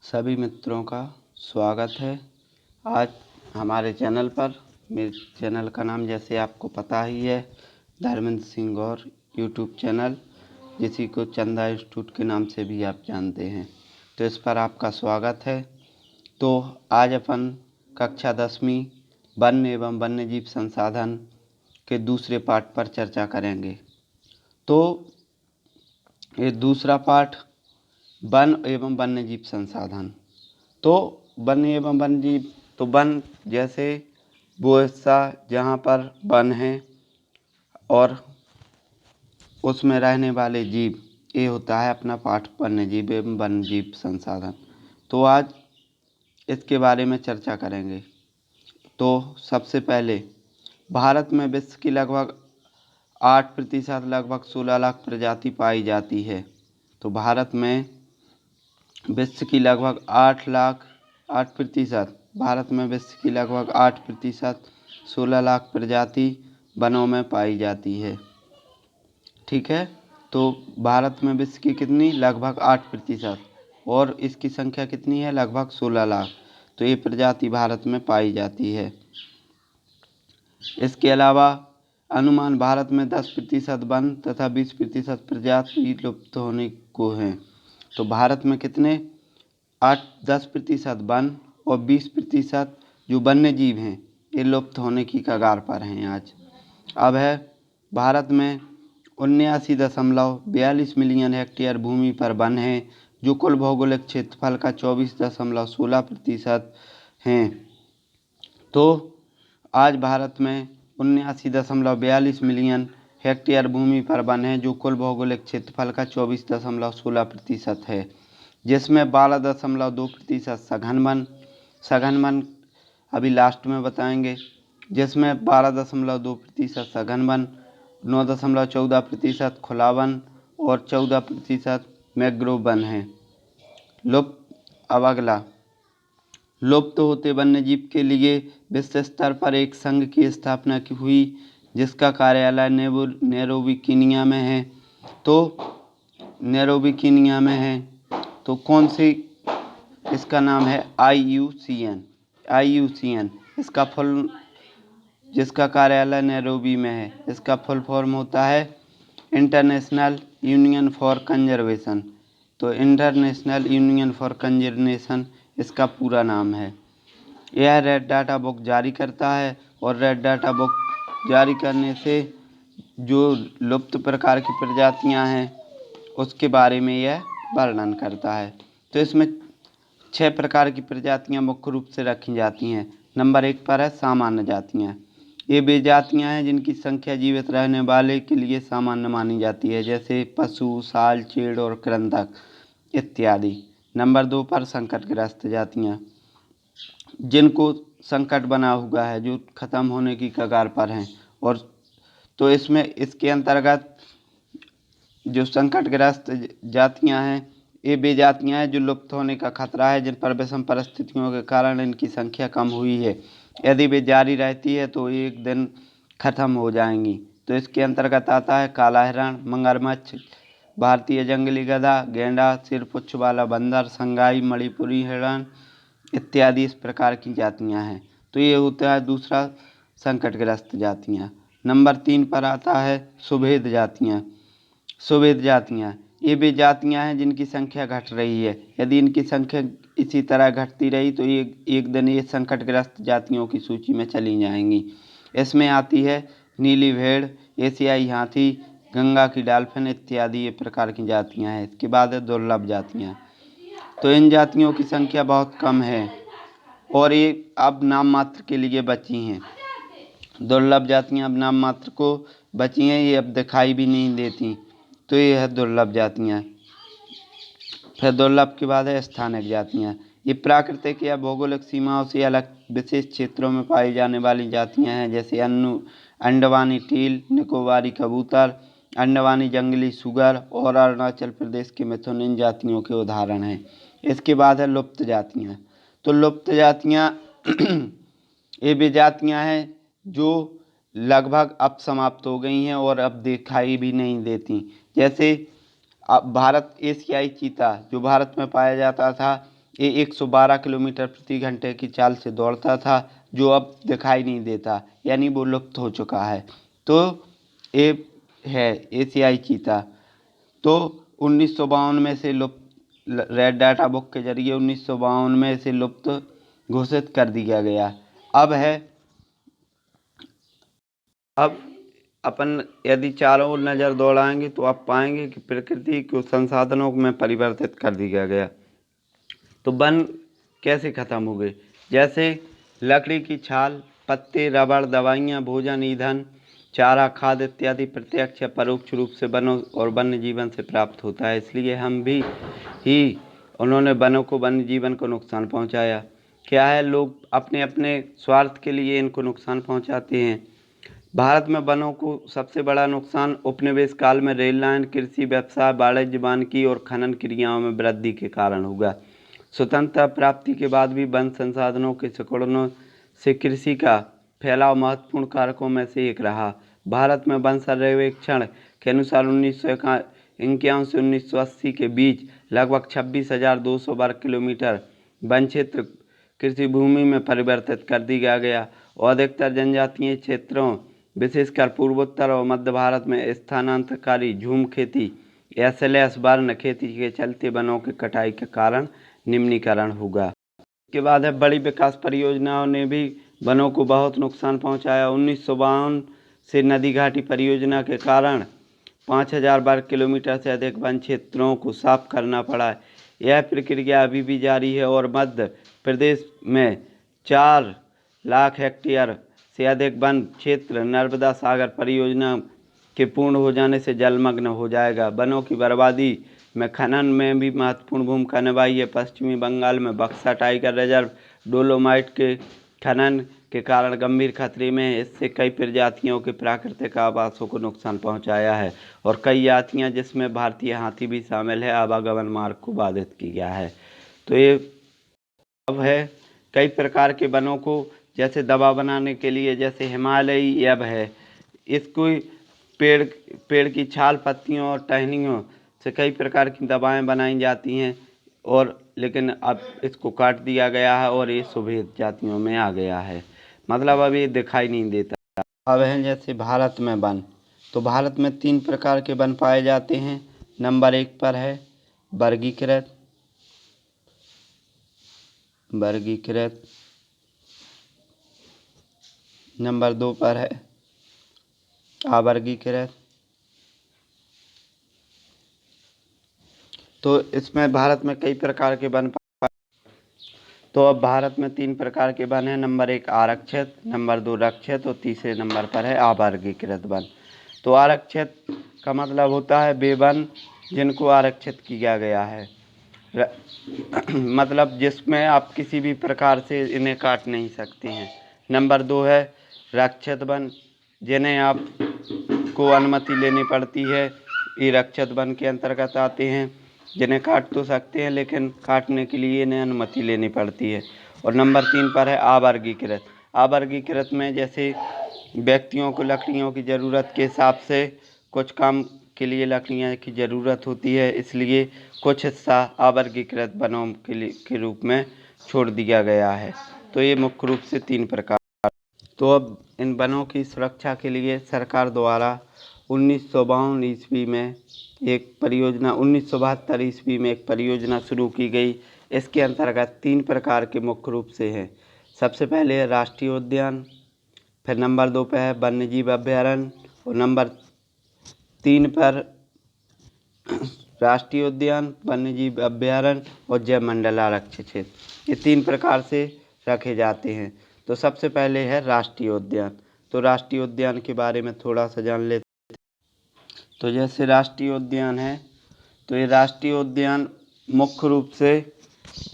सभी मित्रों का स्वागत है आज हमारे चैनल पर। मेरे चैनल का नाम जैसे आपको पता ही है, धर्मेंद्र सिंह और यूट्यूब चैनल, जिसी को चंदा इंस्टीट्यूट के नाम से भी आप जानते हैं। तो इस पर आपका स्वागत है। तो आज अपन कक्षा 10वीं वन एवं वन्यजीव संसाधन के दूसरे पाठ पर चर्चा करेंगे। तो ये दूसरा पाठ वन एवं वन्यजीव संसाधन। तो वन एवं वन्यजीव, तो वन जैसे वो हिस्सा जहाँ पर वन है और उसमें रहने वाले जीव, ये होता है अपना पाठ वन्यजीव एवं वन्यजीव संसाधन। तो आज इसके बारे में चर्चा करेंगे। तो सबसे पहले भारत में विश्व की लगभग 8% लगभग 16 लाख प्रजाति पाई जाती है। तो भारत में विश्व की लगभग 8% भारत में विश्व की लगभग 8% 16 लाख प्रजाति वनों में पाई जाती है। ठीक है, तो भारत में विश्व की कितनी, लगभग 8%, और इसकी संख्या कितनी है, लगभग 16 लाख। तो ये प्रजाति भारत में पाई जाती है। इसके अलावा अनुमान भारत में 10% वन तथा 20% प्रजाति लुप्त होने को हैं। तो भारत में कितने, 8-10% वन और 20% जो वन्य जीव हैं ये लुप्त होने की कगार पर हैं आज। अब है भारत में 79.42 मिलियन हेक्टेयर भूमि पर वन है, जो कुल भौगोलिक क्षेत्रफल का 24.16% हैं। तो आज भारत में 79.42 मिलियन हेक्टेयर भूमि पर वन है, जो कुल भौगोलिक क्षेत्रफल का 24.16% है, जिसमें 12.2% सघन वन अभी लास्ट में बताएंगे, जिसमें 12.2% सघन वन, 9.14% खुला वन और 14% मैंग्रोव वन है। अब अगला, लुप्त होते वन्यजीव के लिए विश्व स्तर पर एक संघ की स्थापना की हुई, जिसका कार्यालय नैरोबी कीनिया में है। तो नैरोबी कीनिया में है, तो कौन सी, इसका नाम है IUCN। इसका फुल, जिसका कार्यालय नैरोबी में है, इसका फुल फॉर्म होता है इंटरनेशनल यूनियन फॉर कंजर्वेशन। तो इंटरनेशनल यूनियन फॉर कंजर्वेशन इसका पूरा नाम है। यह रेड डाटा बुक जारी करता है और रेड डाटा बुक जारी करने से जो लुप्त प्रकार की प्रजातियां हैं उसके बारे में यह वर्णन करता है। तो इसमें 6 प्रकार की प्रजातियां मुख्य रूप से रखी जाती हैं। नंबर 1 पर है सामान्य जातियां। ये वे जातियां हैं जिनकी संख्या जीवित रहने वाले के लिए सामान्य मानी जाती है, जैसे पशु, साल, चीड़ और कृंतक इत्यादि। नंबर 2 पर संकटग्रस्त जातियां, जिनको संकट बना हुआ है, जो खत्म होने की कगार पर हैं। और तो इसमें इसके अंतर्गत जो संकटग्रस्त जातियां हैं, ये वे जातियां हैं जो लुप्त होने का खतरा है, जिन पर विषम परिस्थितियों के कारण इनकी संख्या कम हुई है। यदि वे जारी रहती है तो एक दिन खत्म हो जाएंगी। तो इसके अंतर्गत आता है काला हिरण, मगरमच्छ, भारतीय जंगली गधा, गेंडा, सिरपुच्छ वाला बंदर, संगाई, मणिपुरी हिरण इत्यादि इस प्रकार की जातियां हैं। तो ये होता है दूसरा, संकटग्रस्त जातियां। नंबर 3 पर आता है सुभेद जातियां। सुभेद जातियां, ये वे जातियां हैं जिनकी संख्या घट रही है। यदि इनकी संख्या इसी तरह घटती रही तो एक दिन ये संकटग्रस्त जातियों की सूची में चली जाएंगी। इसमें आती है नीली भेड़, एशियाई हाथी, गंगा की डॉल्फिन इत्यादि ये प्रकार की जातियां हैं। इसके बाद है दुर्लभ जातियां। तो इन जातियों की संख्या बहुत कम है और ये अब नाम मात्र के लिए बची हैं। दुर्लभ जातियां अब नाम मात्र को बची हैं, ये अब दिखाई भी नहीं देती। तो ये है दुर्लभ जातियां। फिर दुर्लभ के बाद है स्थानिक जातियां। ये प्राकृतिक या भौगोलिक सीमाओं से अलग विशेष क्षेत्रों में पाई जाने वाली जातियां हैं, जैसे अंडवानी टील, निकोबारी कबूतर, अंडवानी जंगली सुगर और अरुणाचल प्रदेश के मिथुन इन जातियों के उदाहरण हैं। इसके बाद है लुप्त जातियां। तो लुप्त जातियां ये भी जातियां हैं जो लगभग अब समाप्त हो गई हैं और अब दिखाई भी नहीं देती। जैसे अब भारत एशियाई चीता जो भारत में पाया जाता था, ये 112 किलोमीटर प्रति घंटे की चाल से दौड़ता था, जो अब दिखाई नहीं देता, यानी वो लुप्त हो चुका है। तो ये है एशियाई चीता। तो 1952 में से लुप्त, रेड डाटा बुक के जरिए 1952 में से लुप्त घोषित कर दिया गया। अब अपन यदि चारों ओर नज़र दौड़ाएंगे तो आप पाएंगे कि प्रकृति को संसाधनों में परिवर्तित कर दिया गया। तो वन कैसे खत्म हो गए? जैसे लकड़ी की छाल, पत्ते, रबड़, दवाइयाँ, भोजन, ईंधन, चारा, खाद इत्यादि प्रत्यक्ष या परोक्ष रूप से वनों और वन्य जीवन से प्राप्त होता है। इसलिए उन्होंने वनों को, वन्य जीवन को नुकसान पहुंचाया। क्या है, लोग अपने अपने स्वार्थ के लिए इनको नुकसान पहुंचाते हैं। भारत में वनों को सबसे बड़ा नुकसान उपनिवेश काल में रेल लाइन, कृषि, व्यवसाय, वाणिज्य, वानिकी और खनन क्रियाओं में वृद्धि के कारण होगा। स्वतंत्रता प्राप्ति के बाद भी वन संसाधनों के सिकुड़ने से कृषि का फैलाव महत्वपूर्ण कारकों में से एक रहा। भारत में वन सर्वेक्षण के अनुसार 1951 से 1980 के बीच लगभग 26,200 वर्ग किलोमीटर वन क्षेत्र कृषि भूमि में परिवर्तित कर दिया गया और अधिकतर जनजातीय क्षेत्रों, विशेषकर पूर्वोत्तर और मध्य भारत में स्थानांतरकारी झूम खेती, SLS वर्ण खेती के चलते वनों की कटाई के कारण निम्नीकरण होगा। इसके बाद है, बड़ी विकास परियोजनाओं ने भी वनों को बहुत नुकसान पहुंचाया। 1952 से नदी घाटी परियोजना के कारण 5,000 वर्ग किलोमीटर से अधिक वन क्षेत्रों को साफ करना पड़ा। यह प्रक्रिया अभी भी जारी है और मध्य प्रदेश में 4 लाख हेक्टेयर से अधिक वन क्षेत्र नर्मदा सागर परियोजना के पूर्ण हो जाने से जलमग्न हो जाएगा। वनों की बर्बादी में खनन में भी महत्वपूर्ण भूमिका निभाई है। पश्चिमी बंगाल में बक्सा टाइगर रिजर्व डोलोमाइट के खनन के कारण गंभीर खतरे में है। इससे कई प्रजातियों के प्राकृतिक आवासों को नुकसान पहुंचाया है और कई जातियां, जिसमें भारतीय हाथी भी शामिल है, आवागमन मार्ग को बाधित किया है। तो ये अब है, कई प्रकार के वनों को जैसे दवा बनाने के लिए, जैसे हिमालयी अब है, इसको पेड़ की छाल, पत्तियों और टहनियों से कई प्रकार की दवाएं बनाई जाती हैं, और लेकिन अब इसको काट दिया गया है और ये सुभेद जातियों में आ गया है, मतलब अब ये दिखाई नहीं देता। अब है जैसे भारत में वन, तो भारत में 3 प्रकार के वन पाए जाते हैं। नंबर 1 पर है वर्गीकृत, नंबर 2 पर है अवर्गीकृत। तो इसमें भारत में कई प्रकार के वन, तो अब भारत में 3 प्रकार के वन हैं। नंबर 1 आरक्षित, नंबर 2 रक्षित और तीसरे नंबर पर है अवर्गीकृत वन। तो आरक्षित का मतलब होता है वे वन जिनको आरक्षित किया गया है, मतलब जिसमें आप किसी भी प्रकार से इन्हें काट नहीं सकते हैं। नंबर 2 है रक्षित वन, जिन्हें आपको अनुमति लेनी पड़ती है। ये रक्षित वन के अंतर्गत आते हैं, जिन्हें काट तो सकते हैं लेकिन काटने के लिए इन्हें अनुमति लेनी पड़ती है। और नंबर 3 पर है अवर्गीकृत। अवर्गीकृत में जैसे व्यक्तियों को लकड़ियों की ज़रूरत के हिसाब से कुछ काम के लिए लकड़ियाँ की ज़रूरत होती है, इसलिए कुछ हिस्सा अवर्गीकृत वनों के रूप में छोड़ दिया गया है। तो ये मुख्य रूप से 3 प्रकार। तो अब इन वनों की सुरक्षा के लिए सरकार द्वारा 1952 ईस्वी में एक परियोजना, 1972 ईस्वी में एक परियोजना शुरू की गई। इसके अंतर्गत 3 प्रकार के मुख्य रूप से हैं। सबसे पहले है राष्ट्रीय उद्यान, फिर नंबर 2 पर है वन्यजीव अभयारण्य और नंबर 3 पर राष्ट्रीय उद्यान, वन्यजीव अभयारण्य और जैव मंडल आरक्षित क्षेत्र। ये 3 प्रकार से रखे जाते हैं। तो सबसे पहले है राष्ट्रीय उद्यान। तो राष्ट्रीय उद्यान के बारे में थोड़ा सा जान लेते हैं। तो जैसे राष्ट्रीय उद्यान है, तो ये राष्ट्रीय उद्यान मुख्य रूप से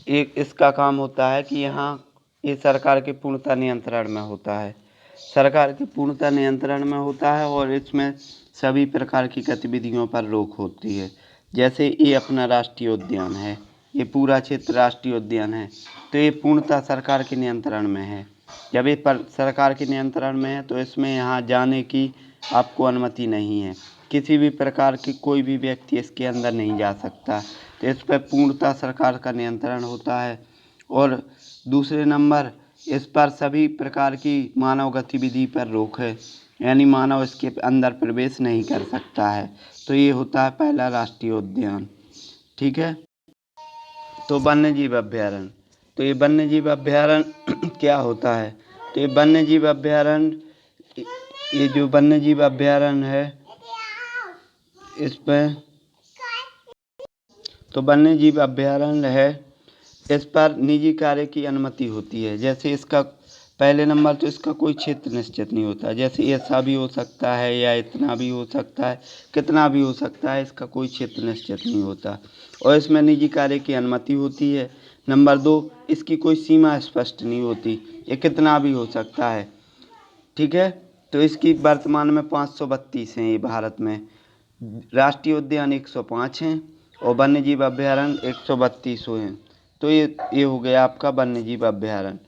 इसका काम होता है कि यहाँ ये सरकार के पूर्णतः नियंत्रण में होता है। सरकार के पूर्णतः नियंत्रण में होता है और इसमें सभी प्रकार की गतिविधियों पर रोक होती है। जैसे ये अपना राष्ट्रीय उद्यान है, ये पूरा क्षेत्र राष्ट्रीय उद्यान है, तो ये पूर्णतः सरकार के नियंत्रण में है। जब ये सरकार के नियंत्रण में है तो इसमें यहाँ जाने की आपको अनुमति नहीं है। किसी भी प्रकार की कोई भी व्यक्ति इसके अंदर नहीं जा सकता। तो इस पर पूर्णतः सरकार का नियंत्रण होता है। और दूसरे नंबर, इस पर सभी प्रकार की मानव गतिविधि पर रोक है, यानी मानव इसके अंदर प्रवेश नहीं कर सकता है। तो ये होता है पहला राष्ट्रीय उद्यान। ठीक है। तो वन्य जीव अभ्यारण्य, तो ये वन्य जीव अभ्यारण्य क्या होता है? तो ये वन्य जीव अभ्यारण्य, ये जो वन्य जीव अभ्यारण्य है इसमें, तो वन्य जीव अभ्यारण्य है, इस पर निजी कार्य की अनुमति होती है। जैसे इसका पहले नंबर तो इसका कोई क्षेत्र निश्चित नहीं होता, जैसे ऐसा भी हो सकता है या इतना भी हो सकता है, कितना भी हो सकता है, इसका कोई क्षेत्र निश्चित नहीं होता। और इसमें निजी कार्य की अनुमति होती है। नंबर 2, इसकी कोई सीमा स्पष्ट नहीं होती, ये कितना भी हो सकता है। ठीक है। तो इसकी वर्तमान में 532 हैं ये भारत में। राष्ट्रीय उद्यान 105 हैं और वन्य जीव अभ्यारण्य 132 हैं। तो ये हो गया आपका वन्य जीव अभ्यारण्य।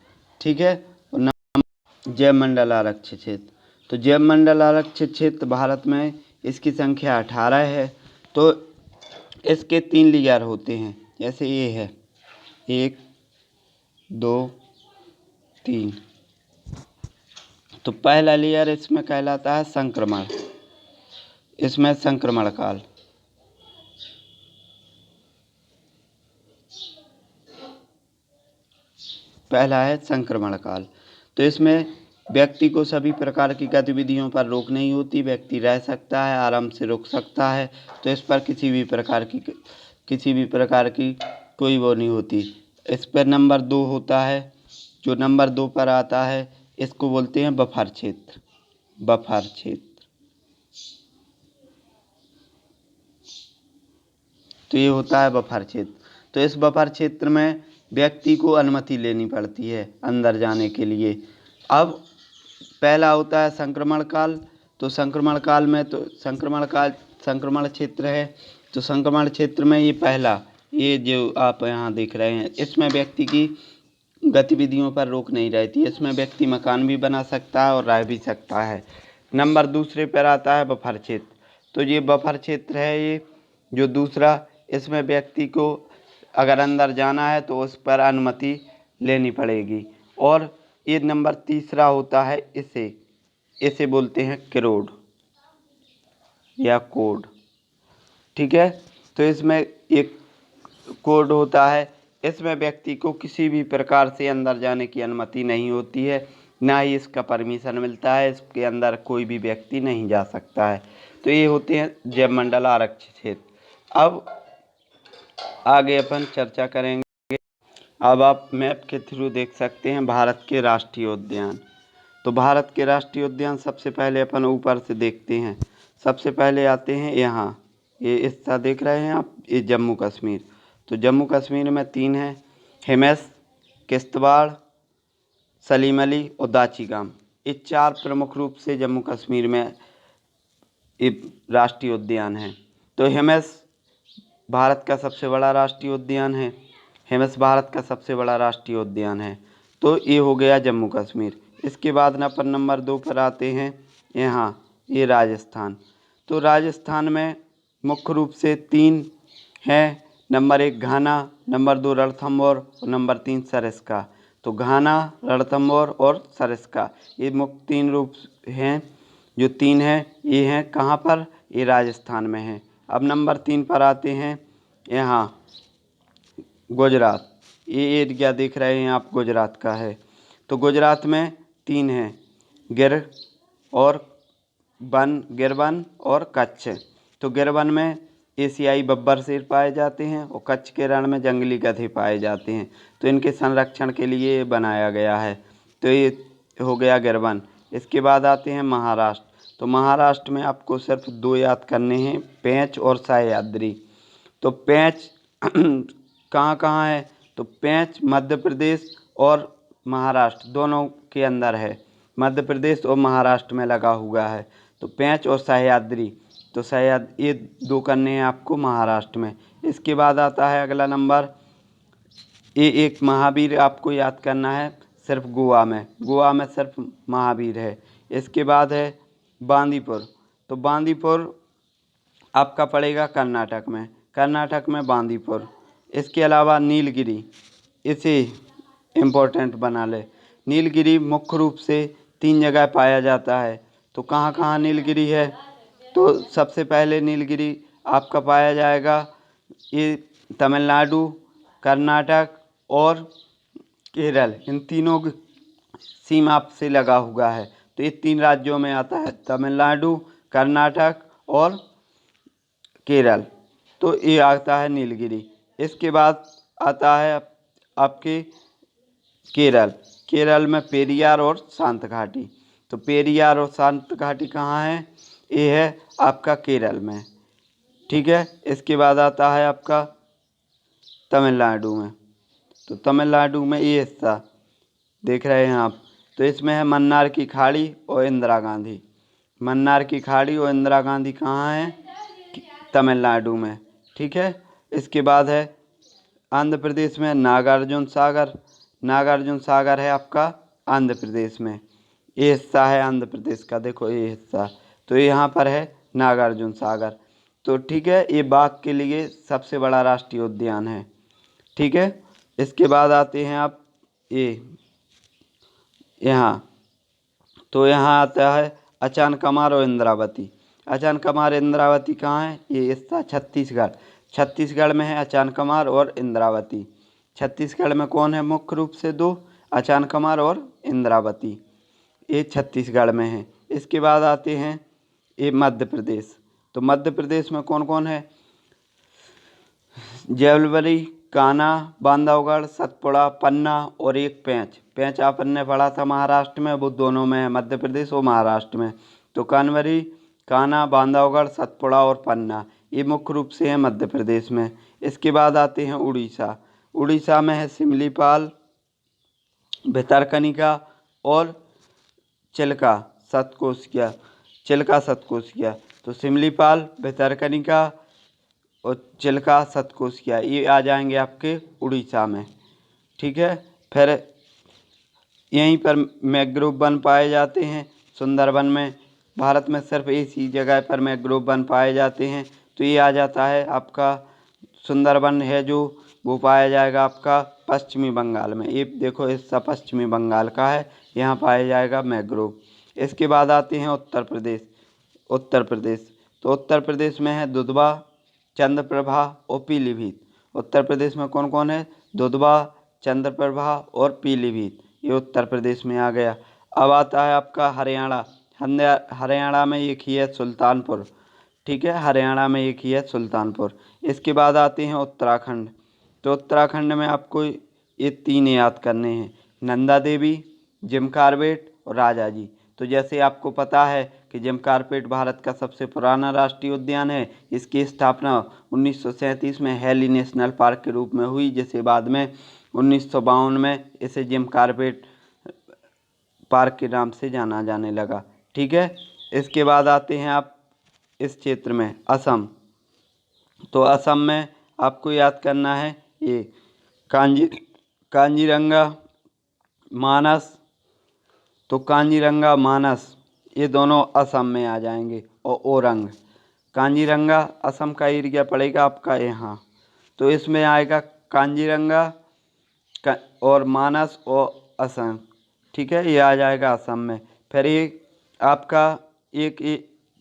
ठीक है। जैव मंडल आरक्षित क्षेत्र, तो जैव मंडल आरक्षित क्षेत्र भारत में इसकी संख्या 18 है। तो इसके 3 लेयर होते हैं, जैसे ये है 1 2 3। तो पहला लेयर इसमें कहलाता है संक्रमण, इसमें संक्रमण काल। पहला है संक्रमण काल। तो इसमें व्यक्ति को सभी प्रकार की गतिविधियों पर रोक नहीं होती, व्यक्ति रह सकता है, आराम से रुक सकता है। तो इस पर किसी भी प्रकार की कोई वो नहीं होती। इस पर नंबर 2 होता है, जो नंबर 2 पर आता है इसको बोलते हैं बफर क्षेत्र। बफर क्षेत्र, तो ये होता है बफर क्षेत्र। तो इस बफर क्षेत्र में व्यक्ति को अनुमति लेनी पड़ती है अंदर जाने के लिए। अब पहला होता है संक्रमण काल। तो संक्रमण काल में, तो संक्रमण क्षेत्र है। तो संक्रमण क्षेत्र में ये पहला, ये जो आप यहाँ देख रहे हैं, इसमें व्यक्ति की गतिविधियों पर रोक नहीं रहती। इसमें व्यक्ति मकान भी बना सकता है और रह भी सकता है। नंबर दूसरे पर आता है बफर क्षेत्र। तो ये बफर क्षेत्र है, ये जो दूसरा, इसमें व्यक्ति को अगर अंदर जाना है तो उस पर अनुमति लेनी पड़ेगी। और ये नंबर तीसरा होता है, इसे बोलते हैं किरोड़ या कोड। ठीक है। तो इसमें एक कोड होता है, इसमें व्यक्ति को किसी भी प्रकार से अंदर जाने की अनुमति नहीं होती है, ना ही इसका परमिशन मिलता है, इसके अंदर कोई भी व्यक्ति नहीं जा सकता है। तो ये होते हैं जैव मंडल आरक्षित क्षेत्र। अब आगे अपन चर्चा करेंगे। अब आप मैप के थ्रू देख सकते हैं भारत के राष्ट्रीय उद्यान। तो भारत के राष्ट्रीय उद्यान सबसे पहले अपन ऊपर से देखते हैं। सबसे पहले आते हैं यहाँ, ये हिस्सा देख रहे हैं आप, ये जम्मू कश्मीर। तो जम्मू कश्मीर में 3 हैं, हिमेश, किश्तवाड़, सलीम अली और दाचीगाम। ये 4 प्रमुख रूप से जम्मू कश्मीर में ये राष्ट्रीय उद्यान हैं। तो हिमेश भारत का सबसे बड़ा राष्ट्रीय उद्यान है। हिमेश भारत का सबसे बड़ा राष्ट्रीय उद्यान है। तो ये हो गया जम्मू कश्मीर। इसके बाद अपन नंबर 2 पर आते हैं यहाँ, ये राजस्थान। तो राजस्थान में मुख्य रूप से 3 हैं। नंबर 1 घाना, नंबर 2 रणथंभौर और नंबर 3 सरिस्का। तो घाना, रणथंभौर और सरिस्का, ये मुख्य 3 रूप हैं। जो 3 हैं ये हैं कहाँ पर? ये राजस्थान में हैं। अब नंबर 3 पर आते हैं यहाँ गुजरात। ये एरिया देख रहे हैं आप, गुजरात का है। तो गुजरात में 3 हैं, गिरवन और कच्छ। तो गिरवन में एशियाई बब्बर शेर पाए जाते हैं और कच्छ के रण में जंगली गधे पाए जाते हैं। तो इनके संरक्षण के लिए बनाया गया है। तो ये हो गया गिरवन। इसके बाद आते हैं महाराष्ट्र। तो महाराष्ट्र में आपको सिर्फ 2 याद करने हैं, पेंच और सह्याद्री। तो पेंच कहाँ कहाँ है? तो पेंच मध्य प्रदेश और महाराष्ट्र दोनों के अंदर है, मध्य प्रदेश और महाराष्ट्र में लगा हुआ है। तो पेंच और सह्याद्री, तो ये 2 करने हैं आपको महाराष्ट्र में। इसके बाद आता है अगला नंबर, ये एक महावीर आपको याद करना है सिर्फ गोवा में सिर्फ महावीर है। इसके बाद है बांदीपुर। तो बांदीपुर आपका पड़ेगा कर्नाटक में। कर्नाटक में बांदीपुर। इसके अलावा नीलगिरी, इसे इम्पोर्टेंट बना ले। नीलगिरी मुख्य रूप से 3 जगह पाया जाता है। तो कहाँ कहाँ नीलगिरी है? तो सबसे पहले नीलगिरी आपका पाया जाएगा ये तमिलनाडु, कर्नाटक और केरल, इन तीनों की सीमा से लगा हुआ है। तो ये 3 राज्यों में आता है, तमिलनाडु, कर्नाटक और केरल। तो ये आता है नीलगिरी। इसके बाद आता है आपके केरल। केरल में पेरियार और शांत घाटी। तो पेरियार और शांत घाटी कहाँ है? ये है आपका केरल में। ठीक है। इसके बाद आता है आपका तमिलनाडु में। तो तमिलनाडु में ये हिस्सा देख रहे हैं आप। तो इसमें है मन्नार की खाड़ी और इंदिरा गांधी। मन्नार की खाड़ी और इंदिरा गांधी कहाँ है? तमिलनाडु में। ठीक है। इसके बाद है आंध्र प्रदेश में नागार्जुन सागर। नागार्जुन सागर है आपका आंध्र प्रदेश में। ये हिस्सा है आंध्र प्रदेश का, देखो ये हिस्सा। तो यहाँ पर है नागार्जुन सागर। तो ठीक है, ये बाघ के लिए सबसे बड़ा राष्ट्रीय उद्यान है। ठीक है। इसके बाद आते हैं आप ये यहाँ। तो यहाँ आता है अचानकमार और इंद्रावती। अचानकमार इंद्रावती कहाँ है? ये हिस्सा छत्तीसगढ़। छत्तीसगढ़ में है अचानकमार और इंद्रावती। छत्तीसगढ़ में कौन है मुख्य रूप से? 2, अचानकमार और इंद्रावती। ये छत्तीसगढ़ में है। इसके बाद आते हैं ये मध्य प्रदेश। तो मध्य प्रदेश में कौन कौन है? जैवलबरी, कान्हा, बांधवगढ़, सतपुड़ा, पन्ना और एक पेंच। पेंच अपन ने पढ़ा था महाराष्ट्र में, वो दोनों में है, मध्य प्रदेश और महाराष्ट्र में। तो कानवरी, कान्हा, बांधवगढ़, सतपुड़ा और पन्ना, ये मुख्य रूप से है मध्य प्रदेश में। इसके बाद आते हैं उड़ीसा। उड़ीसा में है सिमलीपाल, भितरकनिका और चिल्का सतकोशिया। चिल्का सतकोशिया। तो सिमलीपाल, भितरकनिका और चिल्का सतकोशिया, ये आ जाएंगे आपके उड़ीसा में। ठीक है। फिर यहीं पर मैंग्रोव वन पाए जाते हैं सुंदरबन में। भारत में सिर्फ इसी जगह पर मैंग्रोव वन पाए जाते हैं। तो ये आ जाता है आपका सुंदरबन है जो, वो पाया जाएगा आपका पश्चिमी बंगाल में। ये देखो हिस्सा पश्चिमी बंगाल का है, यहाँ पाया जाएगा मैंग्रोव। इसके बाद आते हैं उत्तर प्रदेश। उत्तर प्रदेश। तो उत्तर प्रदेश में है दुधवा, चंद्रप्रभा और पीलीभीत। उत्तर प्रदेश में कौन कौन है? दुधवा, चंद्रप्रभा और पीलीभीत, ये उत्तर प्रदेश में आ गया। अब आता है आपका हरियाणा। हरियाणा में एक ही है सुल्तानपुर। ठीक है, हरियाणा में एक ही है सुल्तानपुर। इसके बाद आते हैं उत्तराखंड। तो उत्तराखंड में आपको ये 3 याद करने हैं, नंदा देवी, जिम कॉर्बेट और राजा जी। तो जैसे आपको पता है कि जिम कॉर्बेट भारत का सबसे पुराना राष्ट्रीय उद्यान है। इसकी स्थापना 1937 में हेली नेशनल पार्क के रूप में हुई, जिसे बाद में 1952 में इसे जिम कॉर्बेट पार्क के नाम से जाना जाने लगा। ठीक है। इसके बाद आते हैं आप इस क्षेत्र में असम। तो असम में आपको याद करना है ये कांजीरंगा, मानस। तो कांजीरंगा, मानस ये दोनों असम में आ जाएंगे। और ओरंग। कांजीरंगा असम का एरिया पड़ेगा आपका यहाँ। तो इसमें आएगा कांजीरंगा और मानस और असम। ठीक है, ये आ जाएगा असम में। फिर ये आपका एक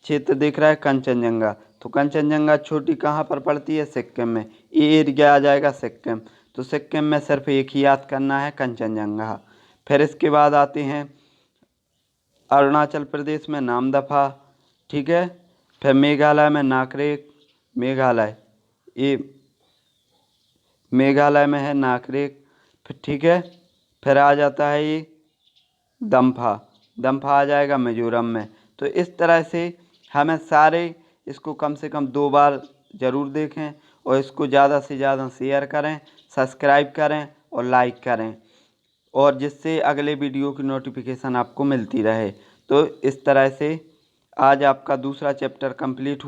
क्षेत्र दिख रहा है कंचनजंगा। तो कंचनजंगा छोटी कहाँ पर पड़ती है? सिक्किम में। ये एरिया आ जाएगा सिक्किम। तो सिक्किम में सिर्फ एक ही याद करना है, कंचनजंगा। फिर इसके बाद आते हैं अरुणाचल प्रदेश में नामदफा। ठीक है। फिर मेघालय में नाकरेक। मेघालय, ये मेघालय में है नाकरेक। फिर ठीक है। फिर आ जाता है ये दम्फा। दम्फा आ जाएगा मिजोरम में। तो इस तरह से हमें सारे इसको कम से कम 2 बार ज़रूर देखें और इसको ज़्यादा से ज़्यादा शेयर करें, सब्सक्राइब करें और लाइक करें, और जिससे अगले वीडियो की नोटिफिकेशन आपको मिलती रहे। तो इस तरह से आज आपका दूसरा चैप्टर कंप्लीट